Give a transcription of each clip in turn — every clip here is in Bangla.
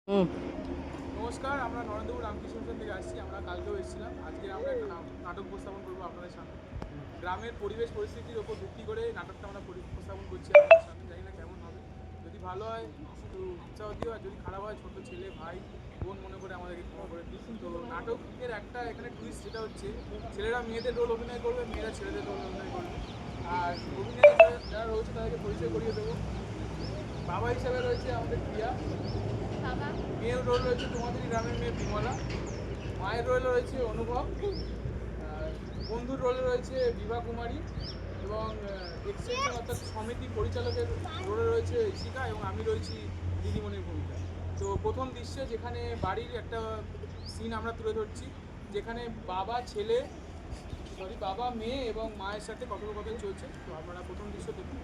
নমস্কার, আমরা নরেন্দ্রপুর রামকৃষ্ণ মিশন থেকে আসছি। আমরা কালকেও এসেছিলাম। আজকে আমরা একটা নাটক উপস্থাপন করবো আপনাদের সামনে। গ্রামের পরিবেশ পরিস্থিতির ওপর ভিত্তি করে নাটকটা আমরা উপস্থাপন করছি আপনাদের সামনে। জানি না কেমন হবে, যদি ভালো হয় একটু উৎসাহ দিও, আর যদি খারাপ হয় ছোটো ছেলে ভাই বোন মনে করে আমাদেরকে ক্ষমা করে দিই। তো নাটকের একটা এখানে টুইস্ট যেটা হচ্ছে, ছেলেরা মেয়েদের রোল অভিনয় করবে, মেয়েরা ছেলেদের রোল অভিনয় করবে। আর অভিনয় যারা রয়েছে তাদেরকে পরিচয় করিয়ে দেবো। বাবা হিসাবে রয়েছে আমাদের প্রিয়া, মেয়ের রোল রয়েছে তোমাদেরই গ্রামের মেয়ে বিমলা, মায়ের রোল রয়েছে অনুভব, বন্ধুর রোলে রয়েছে বিভা কুমারী, এবং এক্সটেনশন অর্থাৎ সমিতি পরিচালকের রোলে রয়েছে ইশিকা, এবং আমি রয়েছি দিদিমণির ভূমিকা। তো প্রথম দৃশ্যে যেখানে বাড়ির একটা সিন আমরা তুলে ধরছি, যেখানে বাবা মেয়ে এবং মায়ের সাথে কথোপকথন চলছে। তো আপনারা প্রথম দৃশ্য দেখুন।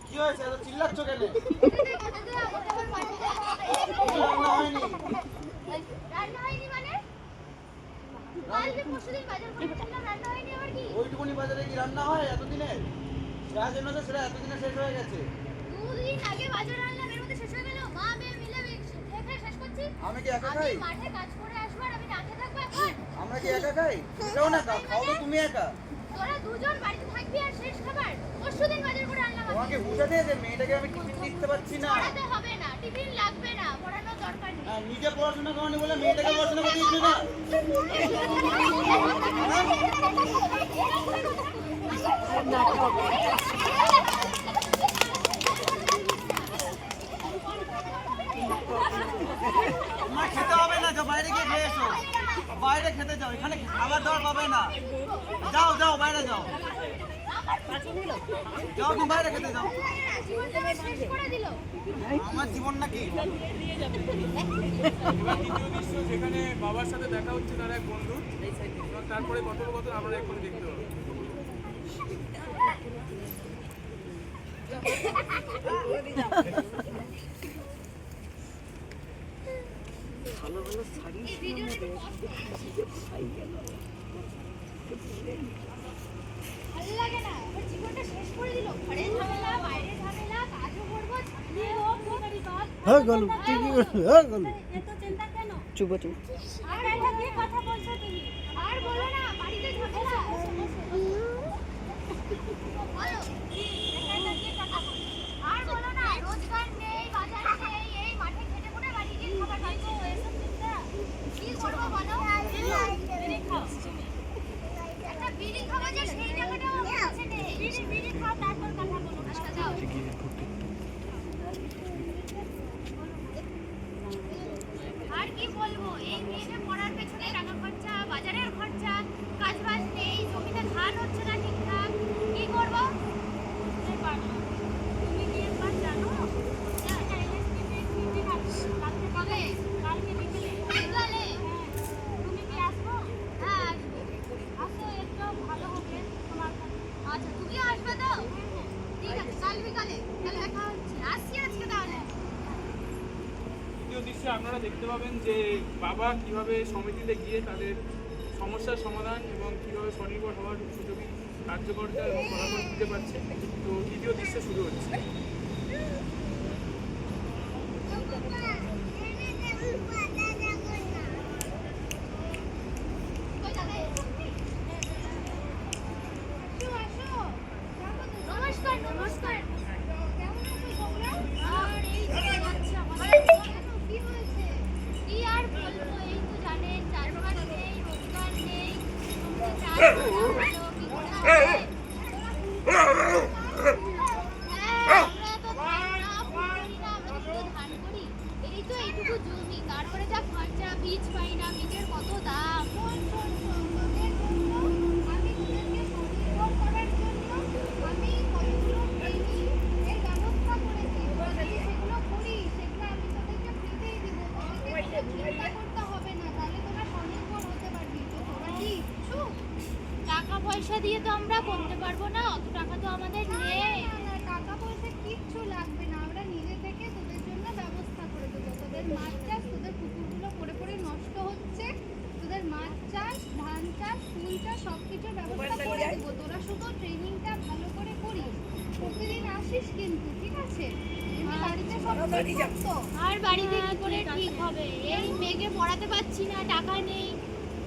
কি হয়েছে এত চিল্লাচ্ছ কেন? ওইটুকুনি বাজারে কি রান্না হয় এতদিনে? যা জন্য তো সেটা এতদিনে শেষ হয়ে গেছে। দুদিন আগে বাজার আনলাম, এর মধ্যে শেষ হয়ে গেল। মা মেয়ে মিলে শেষ করছি। আমি কি একা খাই? মাঠে কাজ করে আসবো আর আমি না খেয়ে থাকবো এখন? আমরা কি একা খাই? এটাও না খাও, খাও তো তুমি একা। তোরা দুজন বাড়িতে থাকবি আর শেষ খাবার। পরশুদিন বাজার করে আনলাম। তোমাকে বুঝাতে যে মেয়েটাকে আমি টিফিন দিতে পারছি না। পড়াতে হবে না, টিফিন লাগবে না, পড়ানোর দরকার নেই। নিজে পড়াশোনা করনি বলে মেয়েটাকে পড়াশোনা করতে দিচ্ছ না। তোমার খেতে হবে না, যাও বাইরে গিয়ে খেয়ে এসো। বাইরে খেতে যাও, এখানে খাবার দাবার পাবে না। যাও যাও বাইরে যাও, যাও তুমি বাইরে খেতে যাও। আমার জীবন নাকি? এবার দ্বিতীয় দৃশ্য, যেখানে বাবার সাথে দেখা হচ্ছে তার এক বন্ধু, এবং তারপরে কথোপকথন আমরা এখন দেখতে পাবো। ভালো লাগে না, ওর জীবনটা শেষ করে দিল। ঘরে ঝামেলা, বাইরে ঝামেলা, কাজও করবো, এত চিন্তা কেন? চুপ চুপ। আর এটা কি কথা বলছো তুমি? আর বলো না, বাড়িতে ঝামেলা। বলো, এটা কি কথা বলছো? আর বলো না, রোজগার নেই, বাজার নেই, এই মাঠে খেটে পড়ে বাড়ি গিয়ে খাবার খাইছো, এসব চিন্তা। কি করবো বলো? বিড়ি খাও। একটা বিড়ি খাবো যে সেই টাকাটাও আমার কাছে নেই। বিড়ি খাও, তারপর কথা বলো। আচ্ছা যাও। আর কি বলবো, এই মেয়েটা পড়ার পেছনে টাকা খরচা, বাজারের খরচা, কাজ বাজ নেই, জমিতে ধান হচ্ছে না ঠিকঠাক। কি করবো? তুমি কি একবার জানো? কবে? কালকে বিকেলে। বিকালে? তুমি কি আসবো? হ্যাঁ আসবো। আসো, একটু ভালো হবে তোমার কাছে। আচ্ছা তুমিও আসবে তো? ঠিক আছে, কাল বিকালে তাহলে দেখা হচ্ছে। আসছি আজকে তাহলে। দ্বিতীয় দৃশ্যে আপনারা দেখতে পাবেন যে বাবা কিভাবে সমিতিতে গিয়ে তাদের সমস্যার সমাধান এবং কীভাবে স্বনির্ভর হওয়ার উপযোগী কার্যকর্তা এবং ফলাফল দিতে পারছে। তো দ্বিতীয় দৃশ্য শুরু হচ্ছে। নমস্কার নমস্কার। কেমন আছো তোমরা? আর এই তো যাচ্ছে আমাদের। কি হয়েছে? কি আর বলবো, এই তো জানেন চাষবাস নেই, রোজগার নেই, চাষ ভালো কি করে হবে? আমরা তো ধান না করি না, আমরা শুধু ধান করি। এই তো এইটুকু জমি, তারপরে যা খরচা, বীজ পাই না, বীজের কত দাম। আমি তোদেরকে স্বনির্ভর করার জন্য আমি কতগুলো ট্রেনিং এর ব্যবস্থা করেছি। যদি সেগুলো করি, সেগুলো আমি তোদেরকে ফ্রিতেই দিব। তোদেরকে চিন্তা করতে হবে না, তাহলে তোরা স্বনির্ভর হতে পারবি। তো তোরা কি টাকা পয়সা দিয়ে তো আমরা করতে পারবো না, অত টাকা তো আমাদের নেই। না, টাকা পয়সা কিচ্ছু লাগবে না, আমরা নিজে থেকে তোদের জন্য ব্যবস্থা করে দেবো। তোদের মাছ চাষ, তোদের পুকুরগুলো পড়ে পড়ে নষ্ট হচ্ছে, তোদের মাছ চাষ, ধান চাষ, ফুল চাষ সব কিছুর ব্যবস্থা করে দেবো। তোরা শুধু ট্রেনিংটা ভালো করে করিস, প্রতিদিন আসিস কিন্তু, ঠিক আছে? এমনি বাড়িতে সব ঠিকঠাক তো? আর বাড়িতে কি করে ঠিক হবে? এই মেয়েকে পড়াতে পারছি না, টাকা নেই,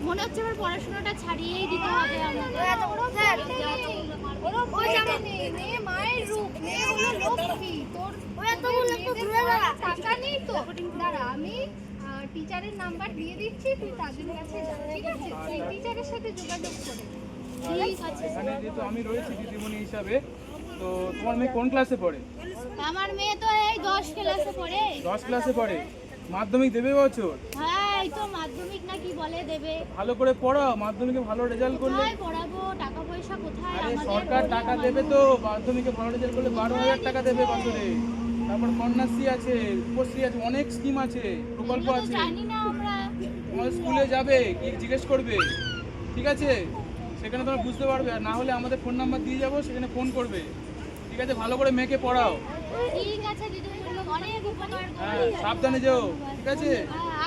মনে হচ্ছে আমার পড়াশোনাটা ছাড়িয়েই দিতে হবে আমাকে। ওরম বলতে নেই, মেয়ে মায়ের রূপ, মেয়ে হলো লক্ষ্মী। তোর মেয়েদের পড়ার টাকা নেই তো? দাঁড়া, আমি টিচারের নাম্বার দিয়ে দিচ্ছি, তুই তাদের কাছে যা, ঠিক আছে? সেই টিচারের সাথে যোগাযোগ করে। ঠিক আছে। এখানে যেহেতু আমি রয়েছি দিদিমণি হিসাবে, তো তোমার মেয়ে কোন ক্লাসে পড়ে? আমার মেয়ে তো এই 10 ক্লাসে পড়ে। 10 ক্লাসে পড়ে। মাধ্যমিক দেবে বছর? হ্যাঁ, এই তো মাধ্যমিক না কি বলে দেবে। ভালো করে পড়াও, মাধ্যমিকে ভালো রেজাল্ট করলে। কোথায় পড়াবো? টাকা পয়সা কোথায়? আরে আমাদের সরকার গরিব টাকা মানুষ। দেবে তো, মাধ্যমিকে ভালো রেজাল্ট করলে 12,000 টাকা দেবে বছরে। তারপর কন্যাশ্রী আছে, রূপশ্রী আছে, অনেক স্কিম আছে, প্রকল্প এগুলো তো আছে। জানি না আমরা। তোমাদের স্কুলে যাবে, কি জিজ্ঞেস করবে, ঠিক আছে? সেখানে তোমরা বুঝতে পারবে। আর না হলে আমাদের ফোন নাম্বার দিয়ে যাবো, সেখানে ফোন করবে, ঠিক আছে? ভালো করে মেয়েকে পড়াও। ঠিক আছে দিদি, অনেক উপকার হ্যাঁ, করলি। সাবধানে যেও, ঠিক আছে?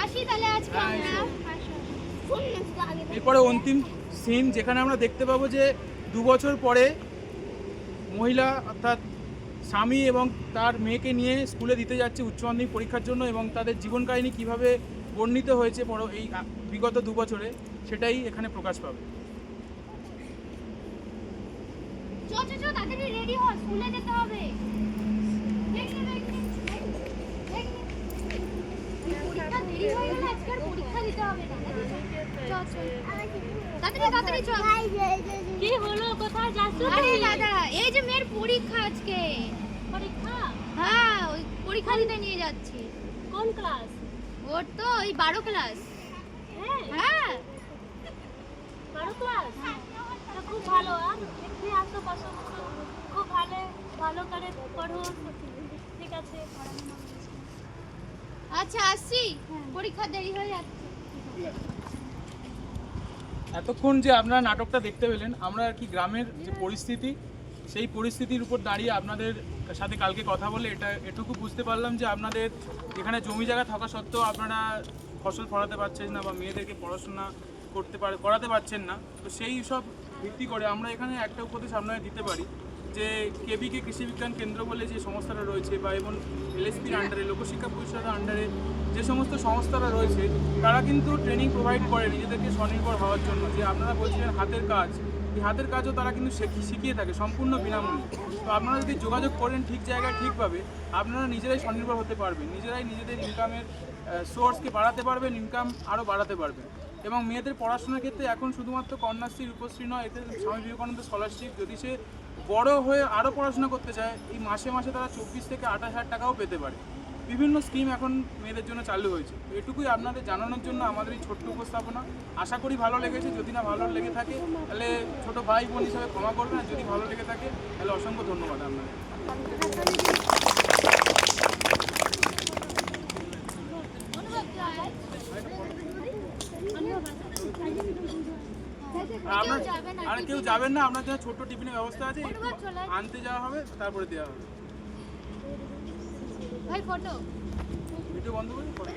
আসি তাহলে আজকে হ্যাঁ, আমরা। এরপরে অন্তিম সিন, যেখানে আমরা দেখতে পাবো যে 2 বছর পরে মহিলা অর্থাৎ স্বামী এবং তার মেয়েকে নিয়ে স্কুলে দিতে যাচ্ছে উচ্চ মাধ্যমিক পরীক্ষার জন্য, এবং তাদের জীবন কাহিনী কীভাবে বর্ণিত হয়েছে এই বিগত 2 বছরে, সেটাই এখানে প্রকাশ পাবে। চো চো চো, তাড়াতাড়ি রেডি হ, স্কুলে যেতে হবে। পরীক্ষা দেরি হয়ে গেলে আজকে আর পরীক্ষা দিতে হবে না। চল চল, তাড়াতাড়ি তাড়াতাড়ি চল। কি হলো, কোথায় যাচ্ছ? আরে দাদা, এই যে মেয়ের পরীক্ষা আজকে। পরীক্ষা? হ্যাঁ, ওই পরীক্ষা দিতে নিয়ে যাচ্ছি। কোন ক্লাস? ওর তো ওই 12 ক্লাস। হ্যাঁ 12 ক্লাস? খুব ভালো। তুই আসো, বসো বসো। খুব ভালো, ভালো করে পড়ো, ঠিক আছে? আচ্ছা আসছি, পরীক্ষা দেরি হয়ে যাচ্ছে। এতক্ষণ যে আপনারা নাটকটা দেখতে পেলেন, আমরা আর কি গ্রামের যে পরিস্থিতি, সেই পরিস্থিতির উপর দাঁড়িয়ে আপনাদের সাথে কালকে কথা বলে এটুকু বুঝতে পারলাম যে আপনাদের এখানে জমি জায়গা থাকা সত্ত্বেও আপনারা ফসল ফলাতে পারছেন না বা মেয়েদেরকে পড়াশোনা করাতে পারছেন না। তো সেই সব ভিত্তি করে আমরা এখানে একটা উপদেশ আপনারা দিতে পারি যে কেবিকে কৃষি বিজ্ঞান কেন্দ্র বলে যে সংস্থাটা রয়েছে, বা এবং এলএসপির আন্ডারে, লোকশিক্ষা পরিষদের আন্ডারে যে সমস্ত সংস্থারা রয়েছে, তারা কিন্তু ট্রেনিং প্রোভাইড করে নিজেদেরকে স্বনির্ভর হওয়ার জন্য। যে আপনারা বলছিলেন হাতের কাজ, এই হাতের কাজও তারা কিন্তু শিখিয়ে থাকে সম্পূর্ণ বিনামূল্যে। তো আপনারা যদি যোগাযোগ করেন ঠিক জায়গায় ঠিকভাবে, আপনারা নিজেরাই স্বনির্ভর হতে পারবেন, নিজেরাই নিজেদের ইনকামের সোর্সকে বাড়াতে পারবেন, ইনকাম আরও বাড়াতে পারবেন। এবং মেয়েদের পড়াশোনার ক্ষেত্রে এখন শুধুমাত্র কন্যাশ্রী, রূপশ্রী নয়, এতে স্বামী বিবেকানন্দ স্কলারশিপ, যদি সে বড় হয়ে আরও পড়াশোনা করতে চায়, এই মাসে মাসে তারা 24 থেকে 28,000 টাকাও পেতে পারে। বিভিন্ন স্কিম এখন মেয়েদের জন্য চালু হয়েছে। তো এটুকুই আপনাদের জানানোর জন্য আমাদের এই ছোট্ট উপস্থাপনা। আশা করি ভালো লেগেছে। যদি না ভালো লেগে থাকে তাহলে ছোট ভাই বোন হিসাবে ক্ষমা করবেন, আর যদি ভালো লেগে থাকে তাহলে অসংখ্য ধন্যবাদ আপনাদের। আর কেউ যাবেন না, আপনার জন্য ছোট্ট টিফিনের ব্যবস্থা আছে, আনতে যাওয়া হবে, তারপরে দেওয়া হবে। ভাই ফটো ভিডিও বন্ধ করে